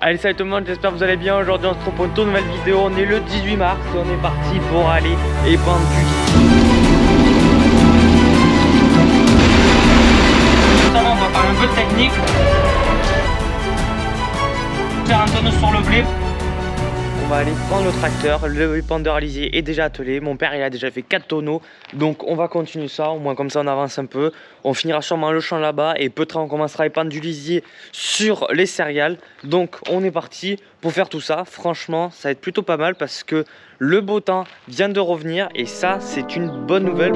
Allez, salut tout le monde, j'espère que vous allez bien. Aujourd'hui on se retrouve pour une toute nouvelle vidéo. On est le 18 mars et on est parti pour aller épandre du lizi. Notamment on va parler un peu de technique. Faire un tonneau sur le blé. On va aller prendre le tracteur, le épandeur à lisier est déjà attelé. Mon père il a déjà fait 4 tonneaux. Donc on va continuer ça, au moins comme ça on avance un peu. On finira sûrement le champ là-bas et peut-être on commencera à épandre du lisier sur les céréales. Donc on est parti pour faire tout ça. Franchement ça va être plutôt pas mal parce que le beau temps vient de revenir et ça c'est une bonne nouvelle.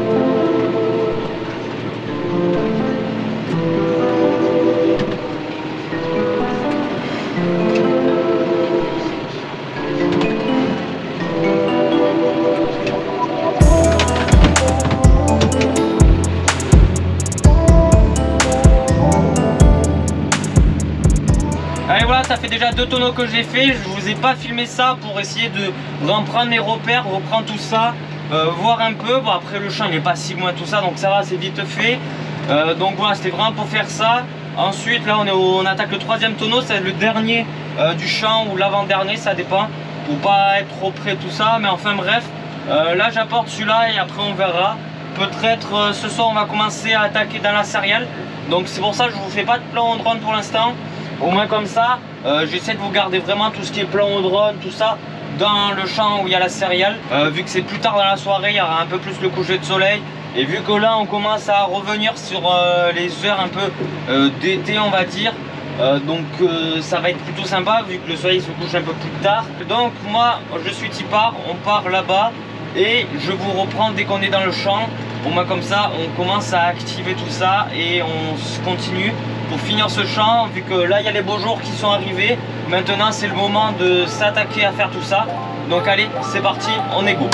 Allez voilà, ça fait déjà 2 tonneaux que j'ai fait. Je vous ai pas filmé ça pour essayer de reprendre mes repères, reprendre tout ça, voir un peu. Bon après le champ il n'est pas si loin tout ça, donc ça va, c'est vite fait. Donc voilà, c'était vraiment pour faire ça. Ensuite là on attaque le 3e tonneau, c'est le dernier du champ ou l'avant-dernier, ça dépend. Pour pas être trop près tout ça, mais enfin bref. Là j'apporte celui-là et après on verra. Peut-être ce soir on va commencer à attaquer dans la céréale. Donc c'est pour ça que je vous fais pas de plan on drone pour l'instant. Au moins comme ça, j'essaie de vous garder vraiment tout ce qui est plan au drone, tout ça dans le champ où il y a la céréale. Vu que c'est plus tard dans la soirée, il y aura un peu plus le coucher de soleil. Et vu que là on commence à revenir sur les heures un peu d'été on va dire. Donc ça va être plutôt sympa vu que le soleil se couche un peu plus tard. Donc moi je suis Tipar, on part là-bas et je vous reprends dès qu'on est dans le champ. Au moins comme ça on commence à activer tout ça et on continue pour finir ce champ. Vu que là il y a les beaux jours qui sont arrivés, maintenant c'est le moment de s'attaquer à faire tout ça. Donc allez c'est parti, on est go.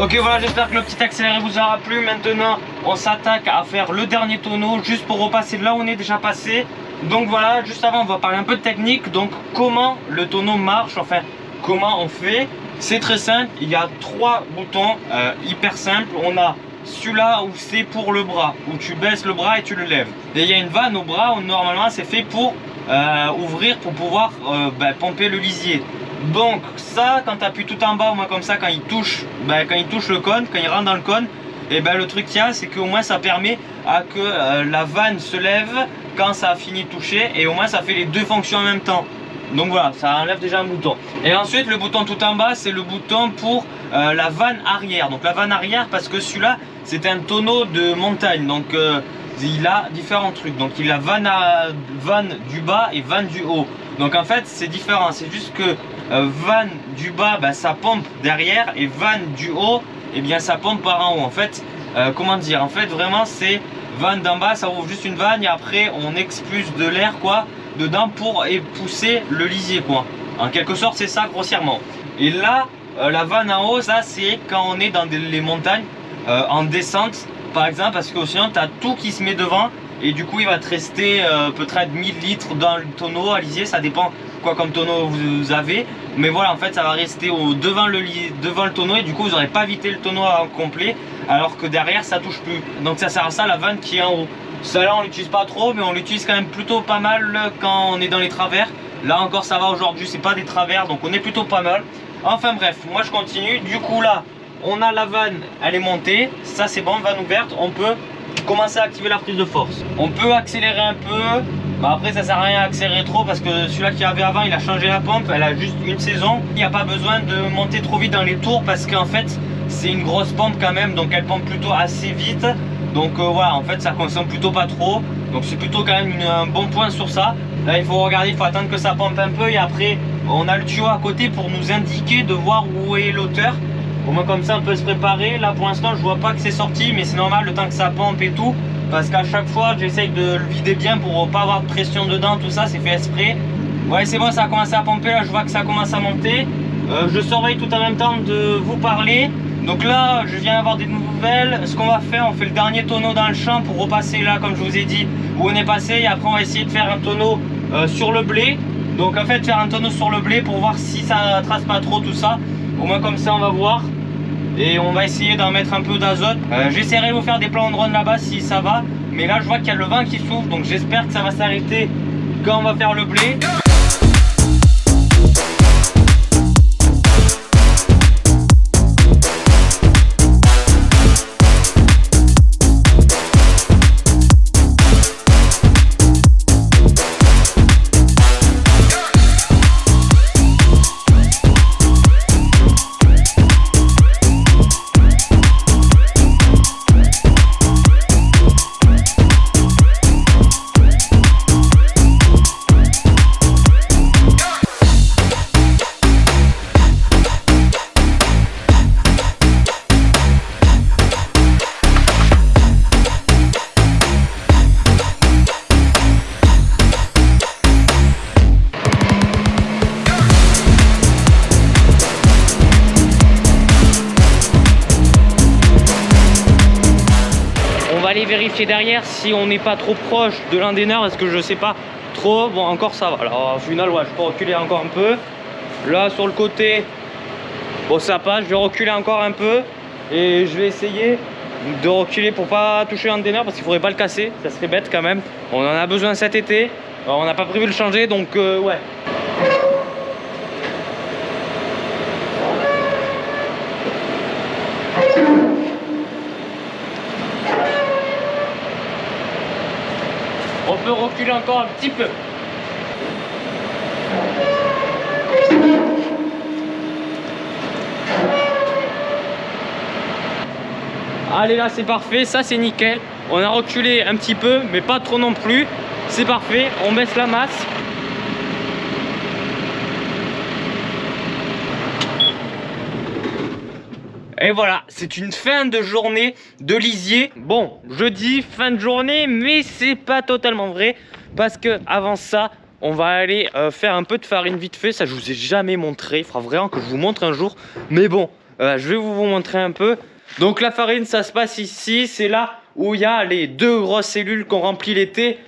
Ok voilà, j'espère que le petit accéléré vous aura plu. Maintenant on s'attaque à faire le dernier tonneau juste pour repasser de là où on est déjà passé. Donc voilà, juste avant on va parler un peu de technique. Donc comment le tonneau marche, enfin comment on fait. C'est très simple, il y a 3 boutons hyper simples. On a celui-là où c'est pour le bras, où tu baisses le bras et tu le lèves. Et il y a une vanne au bras où normalement c'est fait pour ouvrir pour pouvoir pomper le lisier. Donc ça quand tu appuies tout en bas, au moins comme ça quand il touche le cône, quand il rentre dans le cône, et le truc qu'il y a c'est qu'au moins ça permet à que la vanne se lève quand ça a fini de toucher et au moins ça fait les 2 fonctions en même temps. Donc voilà, ça enlève déjà un bouton. Et ensuite le bouton tout en bas c'est le bouton pour la vanne arrière. Donc la vanne arrière parce que celui-là c'est un tonneau de montagne. Donc il a différents trucs. Donc il a vanne du bas et vanne du haut. Donc en fait c'est différent, c'est juste que vanne du bas ça pompe derrière et vanne du haut et bien ça pompe par en haut. En fait comment dire, en fait vraiment c'est vanne d'en bas, ça ouvre juste une vanne et après on expulse de l'air quoi dedans pour pousser le lisier quoi. En quelque sorte c'est ça grossièrement. Et là la vanne en haut, ça c'est quand on est dans les montagnes en descente par exemple, parce que sinon tu as tout qui se met devant et du coup il va te rester peut-être 1000 litres dans le tonneau à lisier, ça dépend quoi comme tonneau vous avez, mais voilà en fait ça va rester devant le tonneau et du coup vous n'aurez pas vidé le tonneau en complet alors que derrière ça touche plus. Donc ça sert à ça la vanne qui est en haut. Ça là on l'utilise pas trop mais on l'utilise quand même plutôt pas mal quand on est dans les travers. Là encore ça va, aujourd'hui c'est pas des travers donc on est plutôt pas mal. Enfin bref, moi je continue. Du coup là on a la vanne, elle est montée, ça c'est bon, vanne ouverte, on peut commencer à activer la prise de force. On peut accélérer un peu, après ça sert à rien d'accélérer trop parce que celui-là qu'il y avait avant il a changé la pompe, elle a juste une saison. Il n'y a pas besoin de monter trop vite dans les tours parce qu'en fait c'est une grosse pompe quand même, donc elle pompe plutôt assez vite. Donc voilà, en fait ça consomme plutôt pas trop, donc c'est plutôt quand même un bon point sur ça. Là il faut regarder, il faut attendre que ça pompe un peu et après on a le tuyau à côté pour nous indiquer de voir où est l'auteur. Au moins comme ça on peut se préparer. Là pour l'instant je vois pas que c'est sorti, mais c'est normal le temps que ça pompe et tout. Parce qu'à chaque fois j'essaye de le vider bien pour pas avoir de pression dedans, tout ça c'est fait exprès. Ouais c'est bon, ça a commencé à pomper, là je vois que ça commence à monter. Je surveille tout en même temps de vous parler. Donc là je viens d'avoir des nouvelles. Ce qu'on va faire, on fait le dernier tonneau dans le champ pour repasser là comme je vous ai dit où on est passé. Et après on va essayer de faire un tonneau sur le blé. Donc en fait faire un tonneau sur le blé pour voir si ça trace pas trop tout ça. Au moins comme ça on va voir. Et on va essayer d'en mettre un peu d'azote. J'essaierai de vous faire des plans en drone là-bas si ça va. Mais là je vois qu'il y a le vent qui souffle. Donc j'espère que ça va s'arrêter quand on va faire le blé. Aller vérifier derrière si on n'est pas trop proche de l'un des nerfs, parce que je sais pas trop. Bon encore ça va, alors au final ouais, je peux reculer encore un peu. Là sur le côté bon ça passe, je vais reculer encore un peu et je vais essayer de reculer pour pas toucher l'un des nerfs, parce qu'il faudrait pas le casser, ça serait bête quand même. On en a besoin cet été, alors, on n'a pas prévu de le changer, donc ouais. On peut reculer encore un petit peu. Allez là c'est parfait, ça c'est nickel. On a reculé un petit peu mais pas trop non plus. C'est parfait, on baisse la masse. Et voilà, c'est une fin de journée de lisier. Bon, je dis fin de journée, mais c'est pas totalement vrai. Parce que avant ça, on va aller faire un peu de farine vite fait. Ça, je vous ai jamais montré. Il faudra vraiment que je vous montre un jour. Mais bon, je vais vous montrer un peu. Donc la farine, ça se passe ici. C'est là où il y a les deux grosses cellules qu'on remplit l'été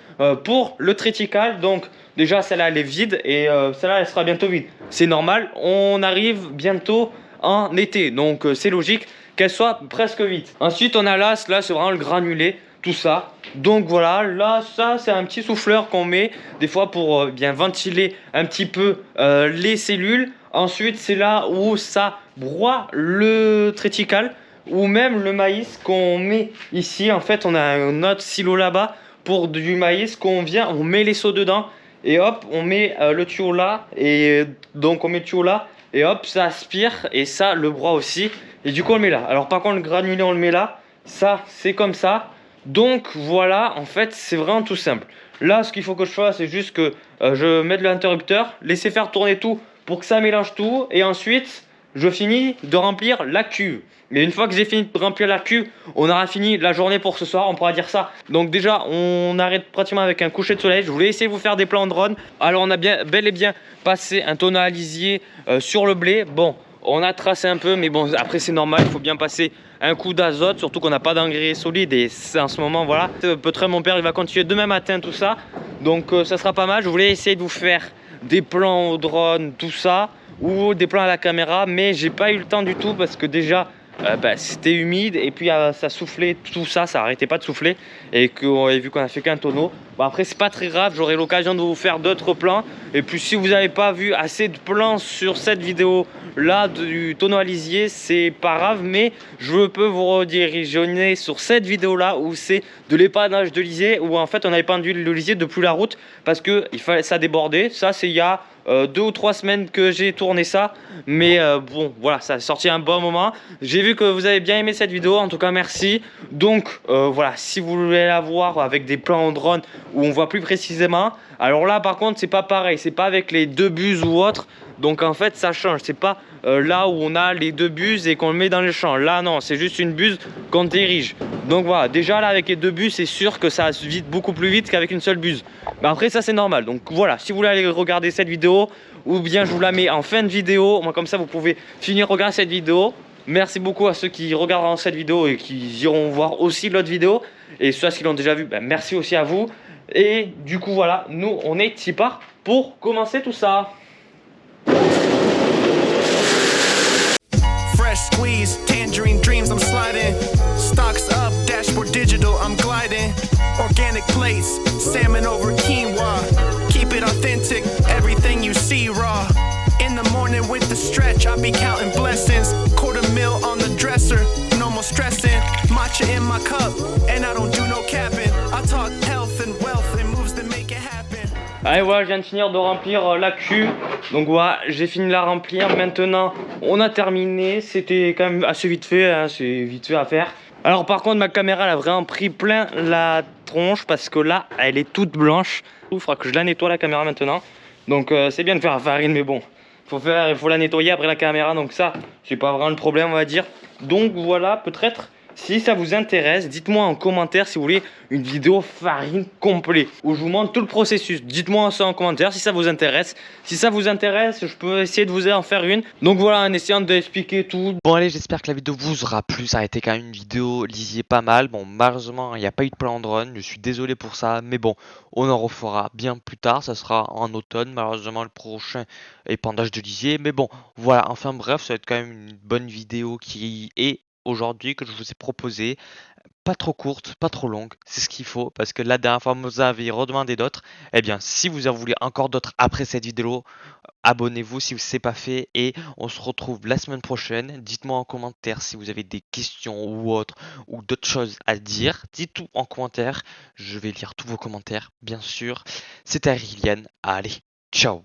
pour le triticale. Donc déjà, celle-là, elle est vide. Et celle-là, elle sera bientôt vide. C'est normal. On arrive bientôt en été, donc c'est logique qu'elle soit presque vide. Ensuite on a là c'est vraiment le granulé, tout ça. Donc voilà, là ça c'est un petit souffleur qu'on met des fois pour bien ventiler un petit peu les cellules. Ensuite c'est là où ça broie le triticale ou même le maïs qu'on met ici. En fait on a un autre silo là-bas pour du maïs qu'on vient, on met les seaux dedans et hop on met le tuyau là, et donc on met le tuyau là et hop ça aspire et ça le broie aussi, et du coup on le met là. Alors par contre le granulé on le met là, ça c'est comme ça. Donc voilà, en fait c'est vraiment tout simple. Là ce qu'il faut que je fasse c'est juste que je mette l'interrupteur, laisser faire tourner tout pour que ça mélange tout, et ensuite je finis de remplir la cuve. Et une fois que j'ai fini de remplir la cuve, on aura fini la journée pour ce soir, on pourra dire ça. Donc déjà, on arrête pratiquement avec un coucher de soleil. Je voulais essayer de vous faire des plans en drone. Alors on a bel et bien passé un tonneau à lisier sur le blé. Bon, on a tracé un peu, mais bon, après c'est normal, il faut bien passer un coup d'azote, surtout qu'on n'a pas d'engrais solide. Et en ce moment, voilà. Peut-être mon père, il va continuer demain matin tout ça. Donc ça sera pas mal. Je voulais essayer de vous faire des plans au drone, tout ça, ou des plans à la caméra, mais j'ai pas eu le temps du tout parce que déjà c'était humide et puis ça soufflait, tout ça, ça arrêtait pas de souffler, et vu qu'on a fait qu'un tonneau. Bon, après c'est pas très grave, j'aurai l'occasion de vous faire d'autres plans. Et puis si vous n'avez pas vu assez de plans sur cette vidéo là du tonneau à lisier, c'est pas grave, mais je peux vous rediriger sur cette vidéo là où c'est de l'épandage de lisier, où en fait on a épandu le lisier depuis la route parce que ça débordait. Ça c'est il y a 2 ou 3 semaines que j'ai tourné ça, mais bon voilà, ça a sorti un bon moment. J'ai vu que vous avez bien aimé cette vidéo, en tout cas merci. Donc voilà, si vous voulez la voir avec des plans en drone où on voit plus précisément, alors là par contre c'est pas pareil, c'est pas avec les deux buses ou autre. Donc en fait ça change, c'est pas là où on a les deux buses et qu'on le met dans les champs. Là non, c'est juste une buse qu'on dirige. Donc voilà, déjà là avec les deux buses, c'est sûr que ça se vide beaucoup plus vite qu'avec une seule buse. Mais après ça c'est normal. Donc voilà, si vous voulez aller regarder cette vidéo, ou bien je vous la mets en fin de vidéo, moi comme ça vous pouvez finir regarder cette vidéo. Merci beaucoup à ceux qui regarderont cette vidéo et qui iront voir aussi l'autre vidéo. Et ceux qui l'ont déjà vu, ben, merci aussi à vous. Et du coup voilà, nous on est ici part pour commencer tout ça. Fresh squeeze, tangerine dreams, I'm sliding. Stocks up, dashboard digital, I'm gliding. Organic plates, salmon over quinoa. Keep it authentic, everything you see raw. In the morning with the stretch, I be counting blessings. $250,000 on the dresser, no more stressing. Matcha in my cup, and I don't do no capping. I talk health and wealth and moves that make it happen. Allez voilà, je viens de finir de remplir la cuve. Donc voilà, j'ai fini de la remplir. Maintenant, on a terminé. C'était quand même assez vite fait, hein, c'est vite fait à faire. Alors par contre, ma caméra, elle a vraiment pris plein la tronche parce que là, elle est toute blanche. Il faudra que je la nettoie la caméra maintenant. Donc c'est bien de faire la farine, mais bon, il faut la nettoyer après la caméra. Donc ça, c'est pas vraiment le problème, on va dire. Donc voilà, peut-être. Si ça vous intéresse, dites-moi en commentaire si vous voulez une vidéo farine complète où je vous montre tout le processus. Dites-moi ça en commentaire si ça vous intéresse. Si ça vous intéresse, je peux essayer de vous en faire une. Donc voilà, en essayant d'expliquer tout. Bon allez, j'espère que la vidéo vous aura plu. Ça a été quand même une vidéo lisier pas mal. Bon, malheureusement, il n'y a pas eu de plan drone. Je suis désolé pour ça. Mais bon, on en refera bien plus tard. Ça sera en automne. Malheureusement, le prochain épandage de lisier. Mais bon, voilà. Enfin bref, ça va être quand même une bonne vidéo qui est aujourd'hui que je vous ai proposé, pas trop courte, pas trop longue, c'est ce qu'il faut parce que la dernière fois vous avez redemandé d'autres. Eh bien, si vous en voulez encore d'autres après cette vidéo, abonnez-vous si ce n'est pas fait et on se retrouve la semaine prochaine. Dites-moi en commentaire si vous avez des questions ou autres ou d'autres choses à dire. Dites tout en commentaire, je vais lire tous vos commentaires bien sûr. C'était Aurélien, allez, ciao.